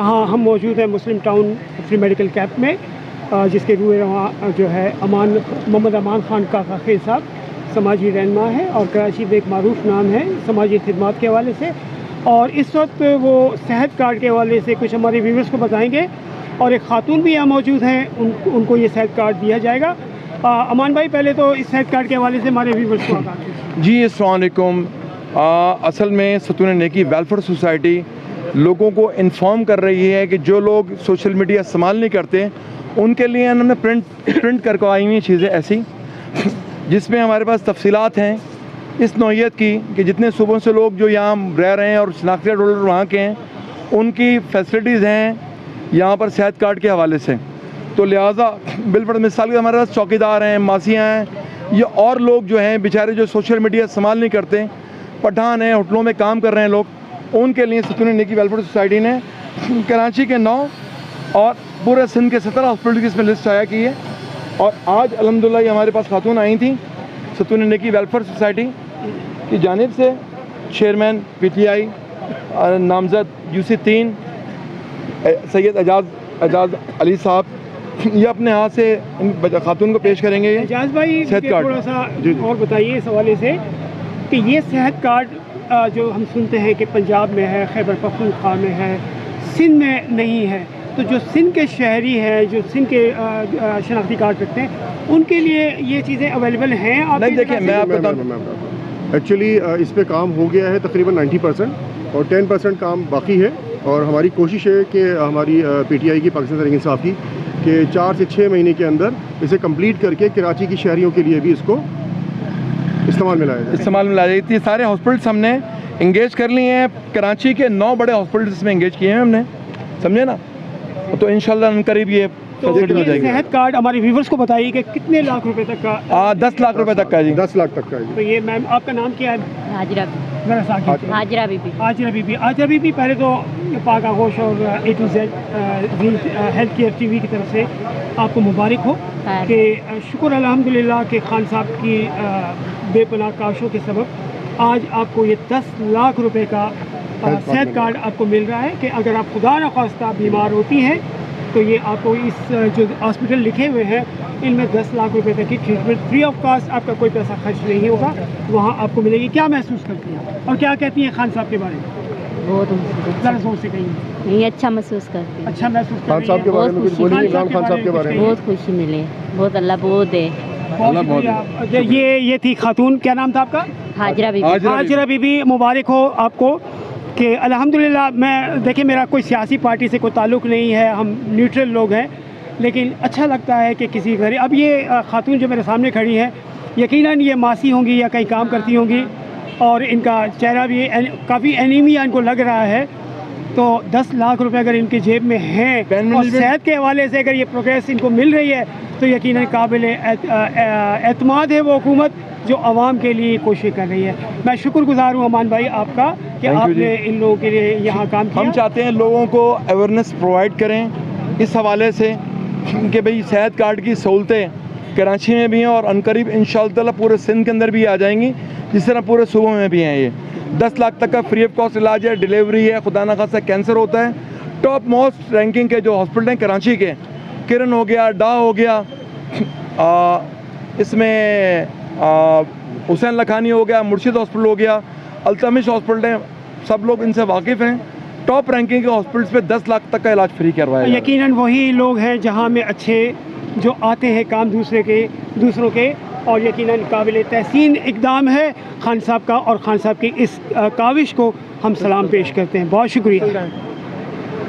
यहाँ हम मौजूद हैं मुस्लिम टाउन फ्री मेडिकल कैंप में, जिसके रूए रवा जो है मोहम्मद अमान खान काका खेल साहब समाजी रहनुमा है और कराची में एक मारूफ नाम है समाजी खिदमात के हवाले से। और इस वक्त वो सेहत कार्ड के हवाले से कुछ हमारे व्यूवर्स को बताएंगे और एक खातून भी यहाँ मौजूद हैं, उनको ये सेहत कार्ड दिया जाएगा। अमान भाई, पहले तो इस सेहत कार्ड के हवाले से हमारे व्यूवर्स को आगाह कीजिए। जी, अस्सलाम वालेकुम। असल में सतून नेकी वेलफेयर सोसाइटी लोगों को इन्फॉर्म कर रही है कि जो लोग सोशल मीडिया इस्तेमाल नहीं करते उनके लिए हमने प्रिंट करवाई हुई चीज़ें ऐसी, जिसमें हमारे पास तफसीलात हैं इस नौइयत की कि जितने सूबों से लोग जो यहाँ रह रहे हैं और शनाख्ती कार्ड होल्डर वहाँ के हैं, उनकी फैसिलिटीज़ हैं यहाँ पर सेहत कार्ड के हवाले से। तो लिहाजा बिलफर्द मिसाल के हमारे पास चौकीदार हैं, मासियाँ हैं, ये और लोग जो हैं बेचारे जो सोशल मीडिया इस्तेमाल नहीं करते, पठान हैं, होटलों में काम कर रहे हैं लोग, उनके लिए सतून नेकी वेलफेयर सोसाइटी ने कराची के 9 और पूरे सिंध के 17 हॉस्पिटल की इसमें लिस्ट आया की है। और आज अल्हम्दुलिल्लाह ये हमारे पास खातून आई थी सतून नेकी वेलफेयर सोसाइटी की जानिब से, चेयरमैन PTI नामजद UC 3 सैयद एजाज अली साहब, ये अपने हाथ से खातून को पेश करेंगे। एजाज भाई, सेहत कार्ड थोड़ा सा और बताइए इस हवाले से कि ये सेहत कार्ड जो हम सुनते हैं कि पंजाब में है, खैबर पख्तूनख्वा में है, सिंध में नहीं है, तो जो सिंध के शहरी हैं, जो सिंध के शनाख्ती कार्ड रखते हैं, उनके लिए ये चीज़ें अवेलेबल हैं? आप नहीं, देखिए मैं आपको बताऊँ, एक्चुअली इस पे काम हो गया है तकरीबन 90% और 10% काम बाकी है। और हमारी कोशिश है कि हमारी PTI की, पाकिस्तान तहरीक इंसाफ की, कि 4 से 6 महीने के अंदर इसे कंप्लीट करके कराची की शहरियों के लिए भी इसको इस्तेमाल में लाया जाए। सारे हॉस्पिटल्स हमने इंगेज कर लिए हैं, कराची के 9 बड़े हॉस्पिटल्स में इंगेज किए हैं हमने, समझे ना। तो इंशाल्लाह करीब ये तो सेहत कार्ड हमारे व्यूवर्स को बताइए कि कितने लाख रुपए तक का? 10 लाख रुपए तक का जी। 10 लाख तक का जी। तो ये मैम, आपका नाम क्या है? हाजिरा बीबी। हाजिरा बीबी, पहले तो पाक आगोश और A to Z health care TV की तरफ से आपको मुबारक हो कि शुक्र अल्हम्दुलिल्लाह के खान साहब की बेपनाह काशों के सबब आज आपको ये 10 लाख रुपए का सेहत कार्ड आपको मिल रहा है कि अगर आप खुदा न खास्ता बीमार होती हैं तो ये आपको इस जो हॉस्पिटल लिखे हुए हैं इनमें 10 लाख रुपए तक की ट्रीटमेंट फ्री ऑफ कॉस्ट, आपका कोई पैसा खर्च नहीं होगा, वहाँ आपको मिलेगी। क्या महसूस करती हैं और क्या कहती हैं खान साहब के बारे में? बहुत ज़रा जोर से कहिए। नहीं, अच्छा महसूस करते हैं। अच्छा महसूस कर खान साहब के बारे में कुछ बोलिए। इमरान खान साहब के बारे में बहुत खुशी मिले, बहुत अल्लाह बहुत दे। ये थी खातून, क्या नाम था आपका? हाजिरा बीबी। हाजिरा बीबी, मुबारक हो आपको कि अल्हम्दुलिल्लाह। मैं देखिए, मेरा कोई सियासी पार्टी से कोई ताल्लुक़ नहीं है, हम न्यूट्रल लोग हैं, लेकिन अच्छा लगता है कि किसी घर, अब ये खातून जो मेरे सामने खड़ी है, यकीनन ये मासी होंगी या कहीं काम करती होंगी और इनका चेहरा भी काफ़ी एनीमिया इनको लग रहा है। तो 10 लाख रुपए अगर इनके जेब में हैं और सेहत के हवाले से अगर ये प्रोग्रेस इनको मिल रही है तो यकीनन काबिल एतमाद है वो हुकूमत जो आवाम के लिए कोशिश कर रही है। मैं शुक्रगुजार हूँ अमान भाई आपका कि आपने इन लोगों के लिए यहाँ काम किया। हम चाहते हैं लोगों को अवेयरनेस प्रोवाइड करें इस हवाले से कि भाई सेहत कार्ड की सहूलतें कराची में भी हैं और अनकरीब इंशाअल्लाह पूरे सिंध के अंदर भी आ जाएंगी, जिस तरह पूरे सूबों में भी हैं। ये 10 लाख तक का फ्री ऑफ कॉस्ट इलाज है, डिलीवरी है, खुदा न खास्ता कैंसर होता है। टॉप मोस्ट रैंकिंग के जो हॉस्पिटल हैं कराची के, किरण हो गया, डा हो गया, इसमें हुसैन लखानी हो गया, मुर्शिद हॉस्पिटल हो गया, अल्तमिश हॉस्पिटल है, सब लोग इनसे वाकिफ़ हैं। टॉप रैंकिंग के हॉस्पिटल्स पे 10 लाख तक का इलाज फ्री करवाया। यकीनन वही लोग हैं जहां में अच्छे जो आते हैं काम दूसरों के और यकीनन काबिल तहसीन इक़दाम है खान साहब का, और खान साहब की इस काविश को हम सलाम पेश करते हैं। बहुत शुक्रिया।